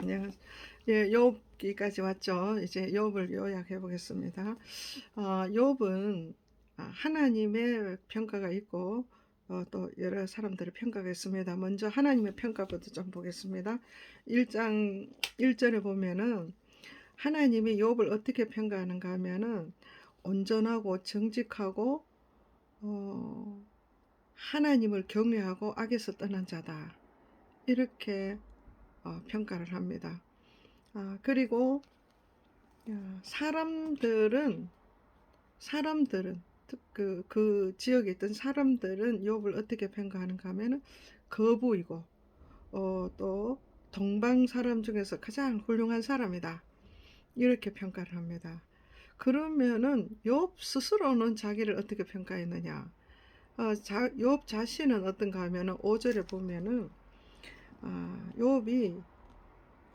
안녕. 예, 욥기까지 왔죠. 이제 욥을 요약해 보겠습니다. 욥은 하나님의 평가가 있고 또 여러 사람들의 평가가 있습니다. 먼저 하나님의 평가부터 좀 보겠습니다. 1장 1절에 보면은 하나님이 욥을 어떻게 평가하는가 하면은 온전하고 정직하고 하나님을 경외하고 악에서 떠난 자다. 이렇게 평가를 합니다. 그리고 사람들은 그 지역에 있던 사람들은 욥을 어떻게 평가하는가 하면은 거부이고 또 동방 사람 중에서 가장 훌륭한 사람이다. 이렇게 평가를 합니다. 그러면은 욥 스스로는 자기를 어떻게 평가했느냐? 욥 자신은 어떤가 하면은 5절에 보면은 욥이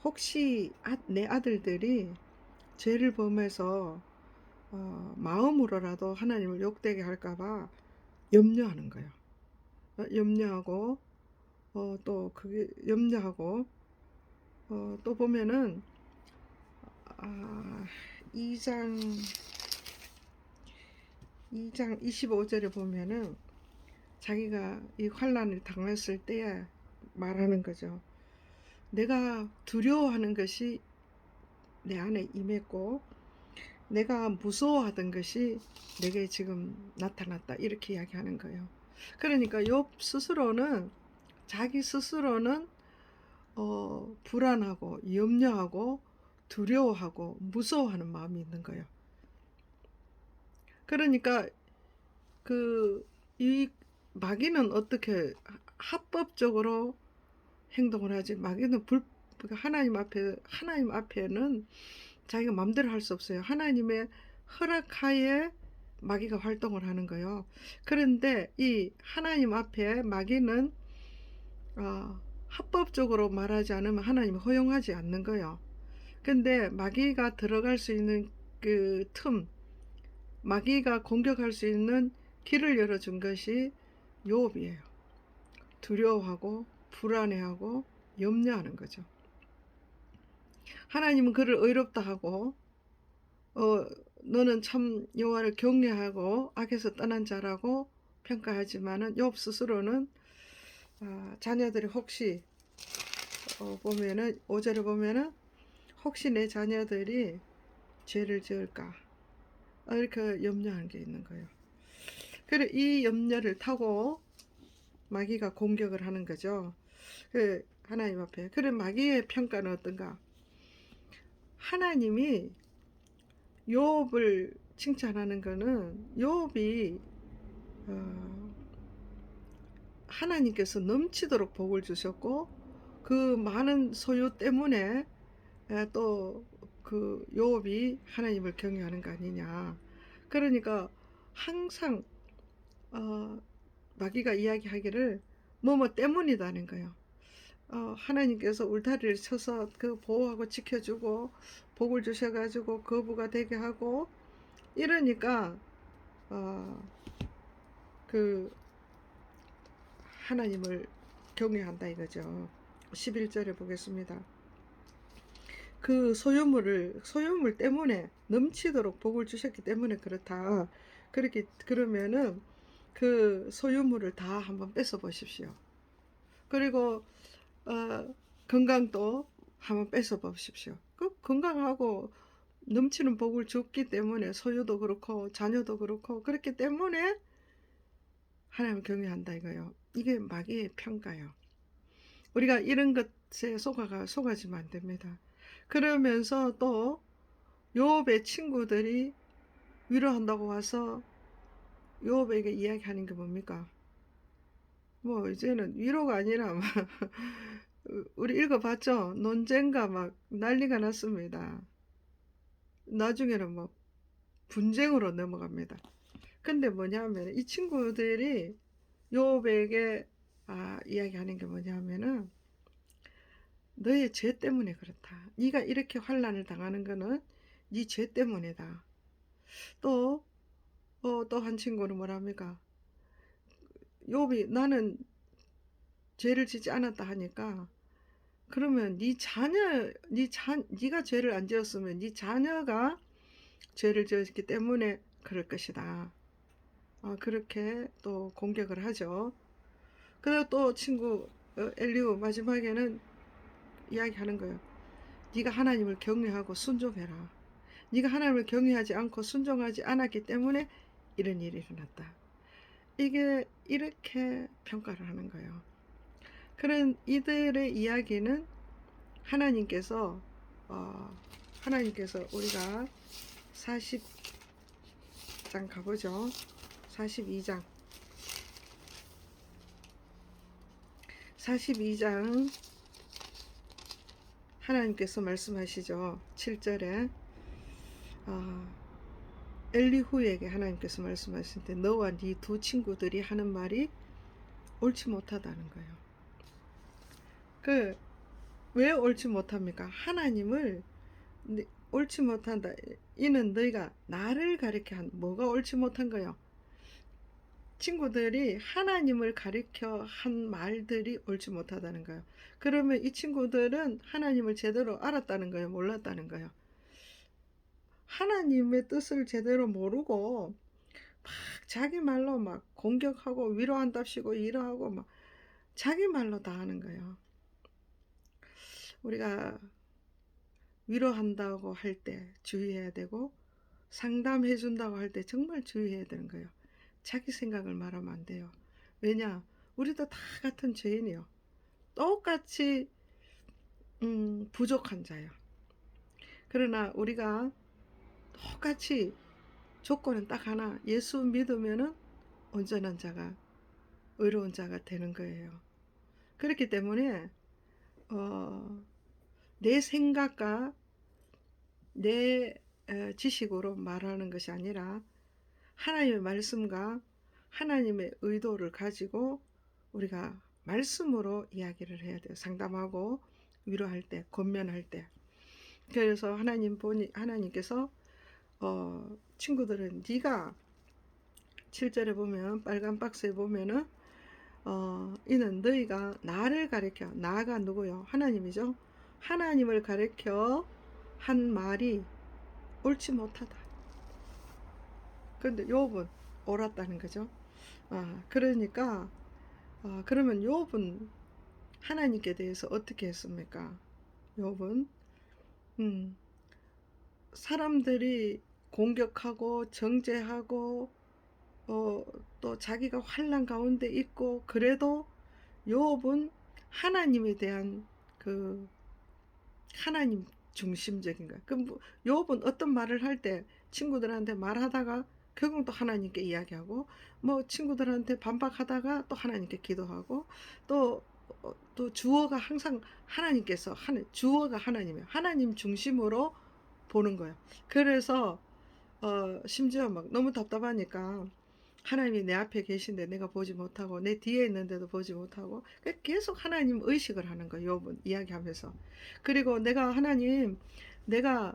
혹시 내 아들들이 죄를 범해서 마음으로라도 하나님을 욕되게 할까봐 염려하는 거예요. 염려하고 또 그게 염려하고 또 보면은 2장 2장 25절에 보면은 자기가 이 환난을 당했을 때에 말하는 거죠. 내가 두려워하는 것이 내 안에 임했고 내가 무서워하던 것이 내게 지금 나타났다. 이렇게 이야기하는 거예요. 그러니까 욥 스스로는 자기 스스로는 불안하고 염려하고 두려워하고 무서워하는 마음이 있는 거예요. 그러니까 이 마귀는 어떻게 합법적으로 행동을 하지? 마귀는 하나님 앞에는 자기가 마음대로 할 수 없어요. 하나님의 허락하에 마귀가 활동을 하는 거예요. 그런데 이 하나님 앞에 마귀는 합법적으로 말하지 않으면 하나님이 허용하지 않는 거예요. 근데 마귀가 들어갈 수 있는 그 마귀가 공격할 수 있는 길을 열어준 것이 욥이에요. 두려워하고 불안해하고 염려하는 거죠. 하나님은 그를 의롭다 하고 너는 참 여호와를 경외하고 악에서 떠난 자라고 평가하지만은 욥 스스로는 자녀들이 혹시 보면은 5절에 보면은 혹시 내 자녀들이 죄를 지을까 이렇게 염려하는 게 있는 거예요. 그래 이 염려를 타고 마귀가 공격을 하는 거죠. 하나님 앞에. 그래 마귀의 평가는 어떤가? 하나님이 욥을 칭찬하는 거는 욥이 하나님께서 넘치도록 복을 주셨고 그 많은 소유 때문에 또 그 욥이 하나님을 경외하는 거 아니냐. 그러니까 항상 마귀가 이야기하기를 뭐뭐 때문이다는 거예요. 하나님께서 울타리를 쳐서 그 보호하고 지켜주고 복을 주셔가지고 거부가 되게 하고 이러니까 그 하나님을 경외한다 이거죠. 11절에 보겠습니다. 그 소유물 때문에 넘치도록 복을 주셨기 때문에 그렇다. 그러면은 그 소유물을 다 한번 뺏어 보십시오. 그리고 건강도 한번 뺏어 보십시오. 그 건강하고 넘치는 복을 줬기 때문에 소유도 그렇고 자녀도 그렇고 그렇기 때문에 하나님을 경외한다 이거요. 이게 마귀의 평가요. 우리가 이런 것에 속아지면 안 됩니다. 그러면서 또 욥의 친구들이 위로한다고 와서 욥에게 이야기하는 게 뭡니까? 뭐 이제는 위로가 아니라 막 우리 읽어봤죠? 논쟁과 막 난리가 났습니다. 나중에는 뭐 분쟁으로 넘어갑니다. 근데 뭐냐면 이 친구들이 욥에게 이야기하는 게 뭐냐면은 너의 죄 때문에 그렇다. 네가 이렇게 환난을 당하는 거는 네 죄 때문이다. 또 한 친구는 뭐랍니까? 욥이 나는 죄를 짓지 않았다 하니까 그러면 네가 죄를 안 지었으면 네 자녀가 죄를 지었기 때문에 그럴 것이다. 그렇게 또 공격을 하죠. 그리고 또 친구 엘리후 마지막에는 이야기하는 거예요. 네가 하나님을 경외하고 순종해라. 네가 하나님을 경외하지 않고 순종하지 않았기 때문에 이런 일이 일어났다. 이게 이렇게 평가를 하는 거예요. 그런 이들의 이야기는 하나님께서 우리가 40장 가보죠. 42장 42장 하나님께서 말씀하시죠. 7절에 엘리후에게 하나님께서 말씀하실 때 너와 네 두 친구들이 하는 말이 옳지 못하다는 거예요. 왜 옳지 못합니까? 하나님을 옳지 못한다. 이는 너희가 나를 가리켜 한 뭐가 옳지 못한 거예요? 친구들이 하나님을 가리켜 한 말들이 옳지 못하다는 거예요. 그러면 이 친구들은 하나님을 제대로 알았다는 거예요? 몰랐다는 거예요? 하나님의 뜻을 제대로 모르고 막 자기 말로 막 공격하고 위로한답시고 이러하고 막 자기 말로 다 하는 거예요. 우리가 위로한다고 할 때 주의해야 되고 상담해 준다고 할 때 정말 주의해야 되는 거예요. 자기 생각을 말하면 안 돼요. 왜냐? 우리도 다 같은 죄인이요. 똑같이 부족한 자예요. 그러나 우리가 똑같이 조건은 딱 하나. 예수 믿으면은 온전한 자가 의로운 자가 되는 거예요. 그렇기 때문에 내 생각과 내 지식으로 말하는 것이 아니라 하나님의 말씀과 하나님의 의도를 가지고 우리가 말씀으로 이야기를 해야 돼요. 상담하고 위로할 때, 권면할 때. 그래서 하나님께서 친구들은 네가 7절에 보면 빨간 박스에 보면은 이는 너희가 나를 가리켜, 나가 누구요? 하나님이죠. 하나님을 가리켜 한 말이 옳지 못하다. 그런데 욥은 옳았다는 거죠. 그러니까 그러면 욥은 하나님께 대해서 어떻게 했습니까? 욥은 사람들이 공격하고 정죄하고 또 자기가 환난 가운데 있고 그래도 욥은 하나님에 대한 그 하나님 중심적인 거야. 그럼 욥은 어떤 말을 할 때 친구들한테 말하다가 결국 또 하나님께 이야기하고 뭐 친구들한테 반박하다가 또 하나님께 기도하고 또 주어가 항상 하나님께서 주어가 하나님이에요. 하나님 중심으로 보는 거예요. 그래서 심지어 막 너무 답답하니까 하나님이 내 앞에 계신데 내가 보지 못하고 내 뒤에 있는데도 보지 못하고 계속 하나님 의식을 하는 거예요. 욥은 이야기하면서. 그리고 내가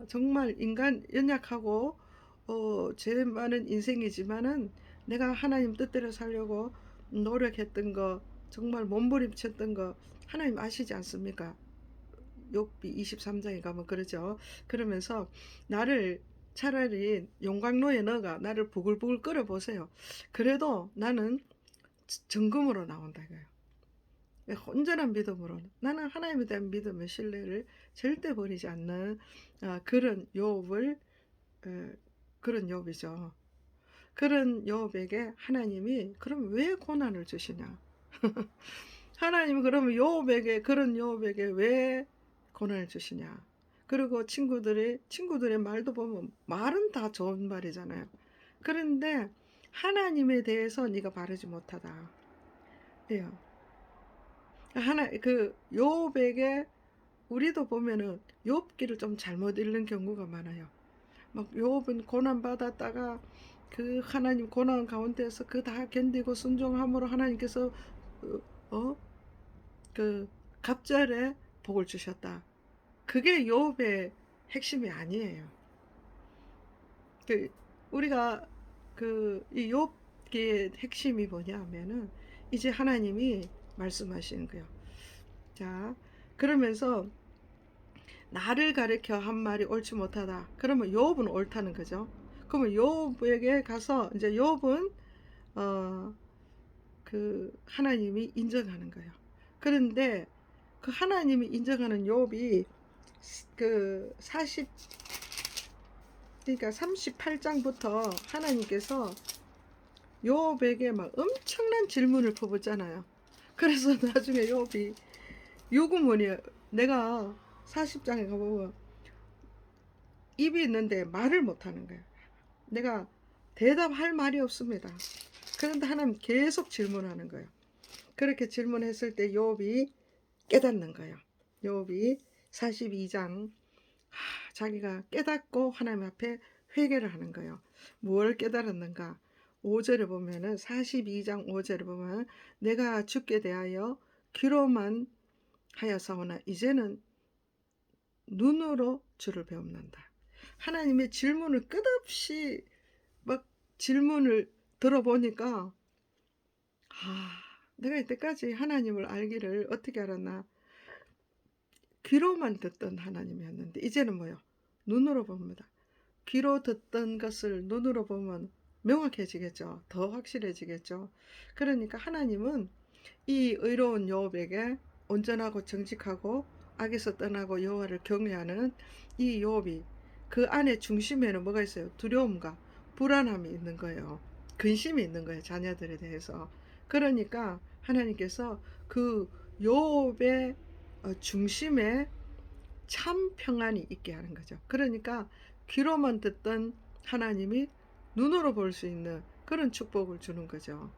정말 인간 연약하고 죄 많은 인생이지만은 내가 하나님 뜻대로 살려고 노력했던 거 정말 몸부림쳤던 거 하나님 아시지 않습니까? 욥기 23장에 가면 그러죠. 그러면서 나를 차라리 용광로에 넣어가 나를 부글부글 끓여보세요. 그래도 나는 정금으로 나온다 이거예요. 온전한 믿음으로 나는 하나님에 대한 믿음의 신뢰를 절대 버리지 않는 그런 욥을 그런 욥이죠. 그런 욥에게 하나님이 그럼 왜 고난을 주시냐? 하나님이 그러면 그런 욥에게 왜 고난을 주시냐? 그리고 친구들의 말도 보면 말은 다 좋은 말이잖아요. 그런데 하나님에 대해서 네가 바르지 못하다. 예요. 욥에게 우리도 보면은 욥기를 좀 잘못 읽는 경우가 많아요. 막 욥은 고난 받았다가 그 하나님 고난 가운데서 그 다 견디고 순종함으로 하나님께서 그 갑절에 복을 주셨다. 그게 욥의 핵심이 아니에요. 우리가 이 욥기의 핵심이 뭐냐면은 이제 하나님이 말씀하시는 거예요. 자, 그러면서 나를 가리켜 한 말이 옳지 못하다. 그러면 욥은 옳다는 거죠. 그러면 욥에게 가서 이제 욥은 그 하나님이 인정하는 거예요. 그런데 그 하나님이 인정하는 욥이 그 40, 그러니까 38장부터 하나님께서 욥에게 막 엄청난 질문을 퍼붓잖아요. 그래서 나중에 욥이 유구문이에요. 내가 40장에 가보면 입이 있는데 말을 못하는 거예요. 내가 대답할 말이 없습니다. 그런데 하나님 계속 질문하는 거예요. 그렇게 질문했을 때 욥이 깨닫는 거예요. 욥이 42장 자기가 깨닫고 하나님 앞에 회개를 하는 거예요. 뭘 깨달았는가? 5절에 보면은 42장 5절에 보면 내가 주께 대하여 귀로만 하여사오나 이제는 눈으로 주를 배웁는다. 하나님의 질문을 끝없이 막 질문을 들어보니까 내가 이때까지 하나님을 알기를 어떻게 알았나? 귀로만 듣던 하나님이었는데 이제는 뭐요? 눈으로 봅니다. 귀로 듣던 것을 눈으로 보면 명확해지겠죠. 더 확실해지겠죠. 그러니까 하나님은 이 의로운 욥에게 온전하고 정직하고 악에서 떠나고 여호와를 경외하는 이 욥이 그 안에 중심에는 뭐가 있어요? 두려움과 불안함이 있는 거예요. 근심이 있는 거예요. 자녀들에 대해서. 그러니까 하나님께서 그 욥의 중심에 참 평안이 있게 하는 거죠. 그러니까 귀로만 듣던 하나님이 눈으로 볼 수 있는 그런 축복을 주는 거죠.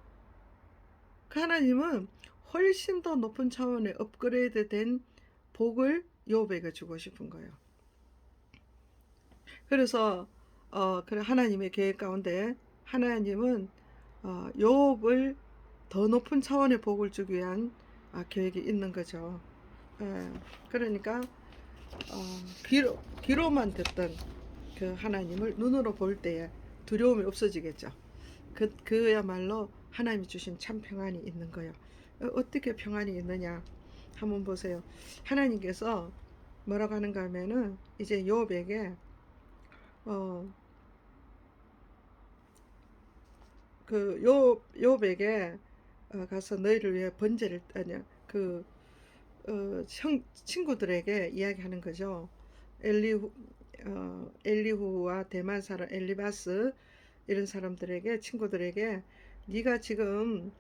그 하나님은 훨씬 더 높은 차원의 업그레이드 된 복을 욥에게 주고 싶은 거예요. 그래서 그래 하나님의 계획 가운데 하나님은 욥을 더 높은 차원의 복을 주기 위한 계획이 있는 거죠. 그러니까 귀로만 듣던 그 하나님을 눈으로 볼 때에 두려움이 없어지겠죠. 그야말로 하나님이 주신 참 평안이 있는 거예요. 어떻게 평안이 있느냐 한번 보세요. 하나님께서 뭐라고 하는가 하면은 이제 욥에게 그 욥에게 가서 너희를 위해 번제를 아니야 그 친구들에게 이야기하는 거죠. 엘리후와 대만 사람 엘리바스 이런 사람들에게 친구들에게 네가 지금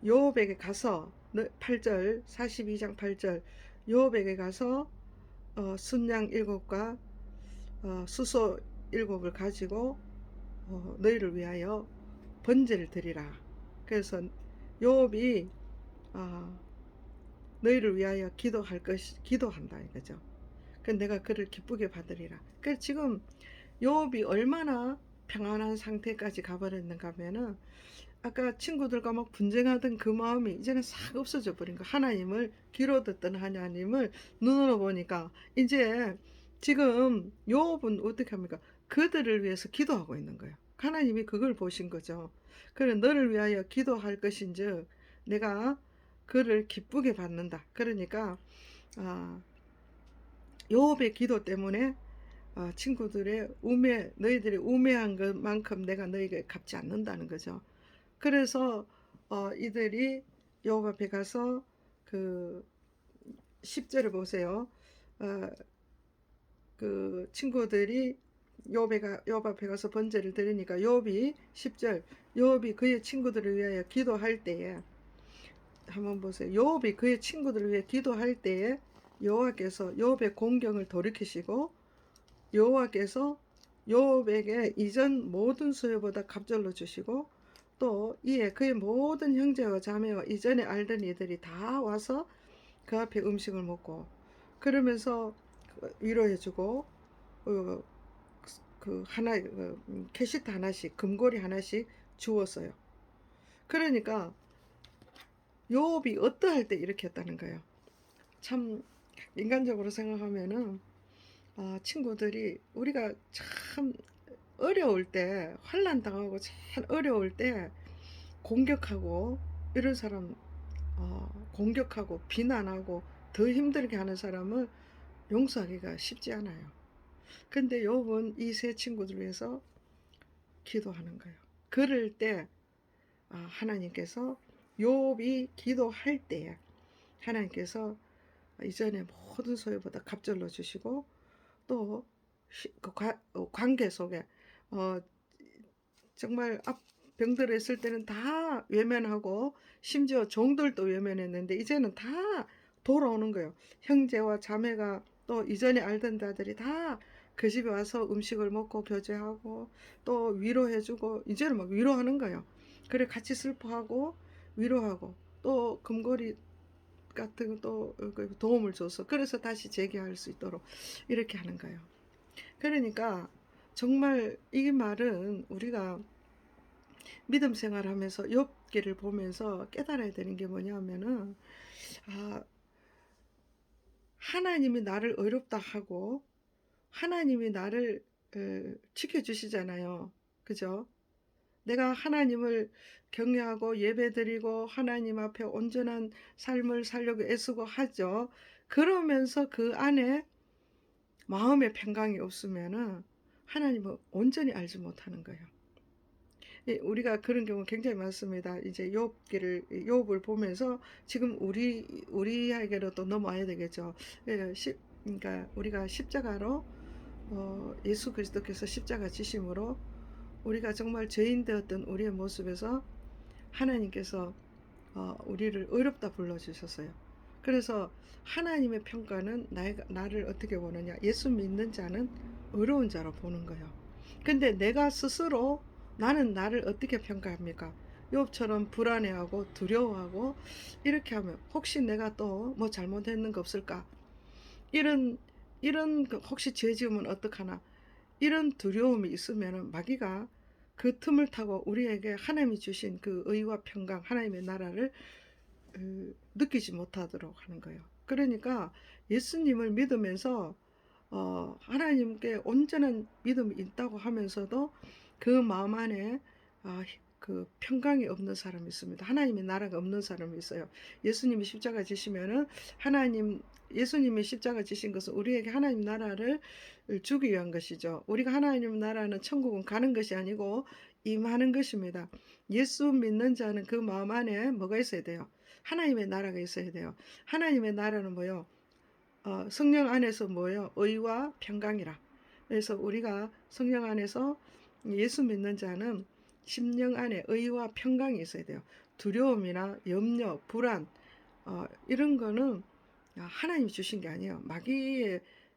욥에게 가서 8절 42장 8절 욥에게 가서 순양 7과 수소 7을 가지고 너희를 위하여 번제를 드리라. 그래서 욥이 너희를 위하여 기도한다 이거죠. 그래서 내가 그를 기쁘게 받으리라. 그래서 지금 욥이 얼마나 평안한 상태까지 가버렸는가 하면은 아까 친구들과 막 분쟁하던 그 마음이 이제는 싹 없어져 버린 거. 하나님을 귀로 듣던 하나님을 눈으로 보니까 이제 지금 욥은 어떻게 합니까? 그들을 위해서 기도하고 있는 거예요. 하나님이 그걸 보신 거죠. 그래 너를 위하여 기도할 것인즉 내가 그를 기쁘게 받는다. 그러니까 욥의 기도 때문에 친구들의 너희들이 우매한 것만큼 내가 너희에게 갚지 않는다는 거죠. 그래서 이들이 욥 앞에 가서 그 10절을 보세요. 그 친구들이 욥 앞에 가서 번제를 드리니까 욥이 10절 욥이 그의 친구들을 위하여 기도할 때에 한번 보세요. 욥이 그의 친구들을 위해 기도할 때에 여호와께서 욥의 공경을 돌이키시고 여호와께서 욥에게 이전 모든 수요보다 갑절로 주시고 또 이에 그의 모든 형제와 자매와 이전에 알던 이들이 다 와서 그 앞에 음식을 먹고 그러면서 위로해주고 그 하나 캐시트 하나씩 금고리 하나씩 주었어요. 그러니까 욥이 어떠할 때 이렇게 했다는 거예요. 참 인간적으로 생각하면은 친구들이 우리가 참 어려울 때 환난 당하고 참 어려울 때 공격하고 이런 사람 공격하고 비난하고 더 힘들게 하는 사람을 용서하기가 쉽지 않아요. 근데 욥은 이 세 친구들 위해서 기도하는 거예요. 그럴 때 하나님께서 욥이 기도할 때에 하나님께서 이전에 모든 소유보다 갑절로 주시고 또 관계 속에 어, 정말 병들어 있을 때는 다 외면하고 심지어 종들도 외면했는데 이제는 다 돌아오는 거예요. 형제와 자매가 또 이전에 알던 자들이 다 그 집에 와서 음식을 먹고 교제하고 또 위로해주고 이제는 막 위로하는 거예요. 그래 같이 슬퍼하고 위로하고 또 금고리 같은 또 도움을 줘서 그래서 다시 재기할 수 있도록 이렇게 하는 거예요. 그러니까 정말 이 말은 우리가 믿음 생활하면서 욥기를 보면서 깨달아야 되는 게 뭐냐면은 아, 하나님이 나를 의롭다 하고 하나님이 나를 지켜주시잖아요. 그죠? 내가 하나님을 경외하고 예배드리고 하나님 앞에 온전한 삶을 살려고 애쓰고 하죠. 그러면서 그 안에 마음의 평강이 없으면은 하나님을 온전히 알지 못하는 거예요. 우리가 그런 경우 굉장히 많습니다. 이제 욥을 보면서 지금 우리에게로 또 넘어와야 되겠죠. 그러니까 우리가 십자가로 예수 그리스도께서 십자가 지심으로 우리가 정말 죄인 되었던 우리의 모습에서 하나님께서 우리를 의롭다 불러주셨어요. 그래서 하나님의 평가는 나를 어떻게 보느냐. 예수 믿는 자는 의로운 자로 보는 거예요. 근데 내가 스스로 나는 나를 어떻게 평가합니까? 욥처럼 불안해하고 두려워하고 이렇게 하면 혹시 내가 또 뭐 잘못했는 거 없을까? 이런 혹시 죄 지으면 어떡하나? 이런 두려움이 있으면 마귀가 그 틈을 타고 우리에게 하나님이 주신 그 의와 평강, 하나님의 나라를 느끼지 못하도록 하는 거예요. 그러니까 예수님을 믿으면서 하나님께 온전한 믿음이 있다고 하면서도 그 마음 안에 그 평강이 없는 사람이 있습니다. 하나님의 나라가 없는 사람이 있어요. 예수님이 십자가 지시면은 예수님이 십자가 지신 것은 우리에게 하나님 나라를 주기 위한 것이죠. 우리가 하나님 나라는 천국은 가는 것이 아니고 임하는 것입니다. 예수 믿는 자는 그 마음 안에 뭐가 있어야 돼요? 하나님의 나라가 있어야 돼요. 하나님의 나라는 뭐요? 성령 안에서 뭐요? 의와 평강이라. 그래서 우리가 성령 안에서 예수 믿는 자는 심령 안에 의와 평강이 있어야 돼요. 두려움이나 염려, 불안 이런 거는 하나님이 주신 게 아니에요.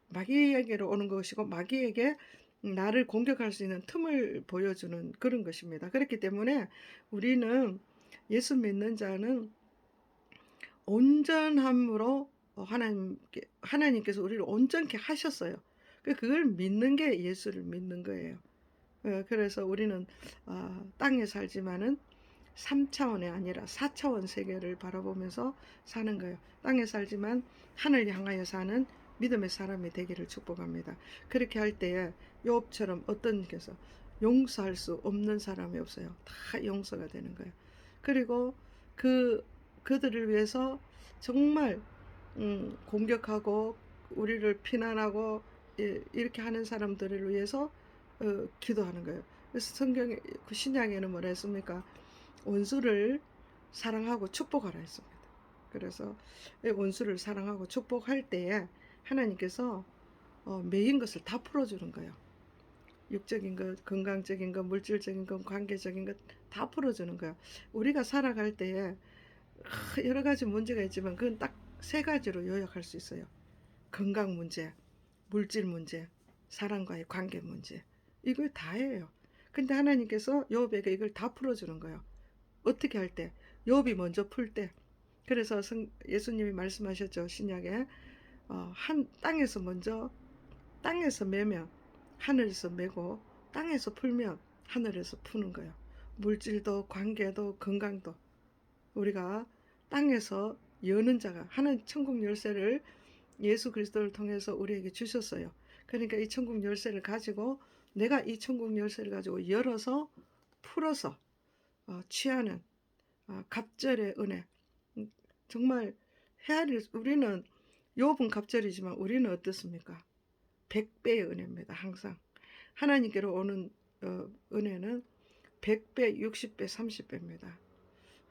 마귀에게로 오는 것이고 마귀에게 나를 공격할 수 있는 틈을 보여주는 그런 것입니다. 그렇기 때문에 우리는 예수 믿는 자는 온전함으로 하나님께서 우리를 온전케 하셨어요. 그걸 믿는 게 예수를 믿는 거예요. 그래서 우리는 땅에 살지만은 3차원이 아니라 4차원 세계를 바라보면서 사는 거예요. 땅에 살지만 하늘 향하여 사는 믿음의 사람이 되기를 축복합니다. 그렇게 할 때에 욥처럼 어떤 게서 용서할 수 없는 사람이 없어요. 다 용서가 되는 거예요. 그리고 그들을 위해서 정말 공격하고 우리를 비난하고 이렇게 하는 사람들을 위해서 기도하는 거예요. 그래서 성경에 그 신약에는 뭐라 했습니까? 원수를 사랑하고 축복하라 했습니다. 그래서 원수를 사랑하고 축복할 때에 하나님께서 매인 것을 다 풀어주는 거예요. 육적인 것, 건강적인 것, 물질적인 것, 관계적인 것 다 풀어주는 거예요. 우리가 살아갈 때에 여러 가지 문제가 있지만 그건 딱 세 가지로 요약할 수 있어요. 건강 문제, 물질 문제, 사람과의 관계 문제. 이걸 다예요. 근데 하나님께서 욥에게 이걸 다 풀어주는 거예요. 어떻게 할 때? 욥이 먼저 풀 때. 그래서 예수님이 말씀하셨죠. 신약에 한 땅에서 매면 하늘에서 매고 땅에서 풀면 하늘에서 푸는 거예요. 물질도 관계도 건강도 우리가 땅에서 여는 자가 하는 천국 열쇠를 예수 그리스도를 통해서 우리에게 주셨어요. 그러니까 이 천국 열쇠를 가지고 내가 이 천국 열쇠를 가지고 열어서 풀어서 취하는 갑절의 은혜. 정말 우리는 욥은 갑절이지만 우리는 어떻습니까? 100배의 은혜입니다. 항상 하나님께로 오는 은혜는 100배, 60배, 30배입니다.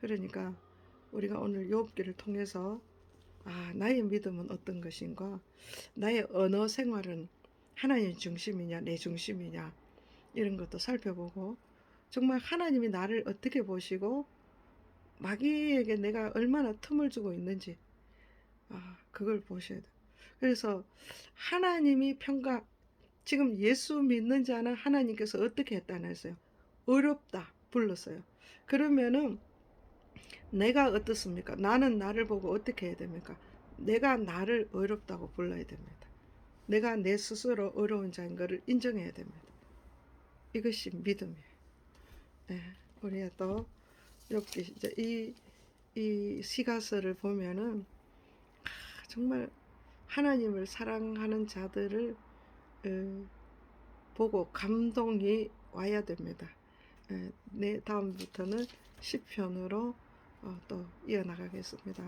그러니까 우리가 오늘 욥기를 통해서 나의 믿음은 어떤 것인가, 나의 언어 생활은 하나님 중심이냐 내 중심이냐 이런 것도 살펴보고, 정말 하나님이 나를 어떻게 보시고 마귀에게 내가 얼마나 틈을 주고 있는지 그걸 보셔야 돼요. 그래서 하나님이 지금 예수 믿는 자는 하나님께서 어떻게 했다는 했어요? 어렵다 불렀어요. 그러면은 내가 어떻습니까? 나는 나를 보고 어떻게 해야 됩니까? 내가 나를 어렵다고 불러야 됩니다. 내가 내 스스로 어려운 자인 것을 인정해야 됩니다. 이것이 믿음이에요. 네, 우리가 또 여기 이제 이 시가서를 보면은 정말 하나님을 사랑하는 자들을 보고 감동이 와야 됩니다. 네, 다음부터는 시편으로 또 이어나가겠습니다.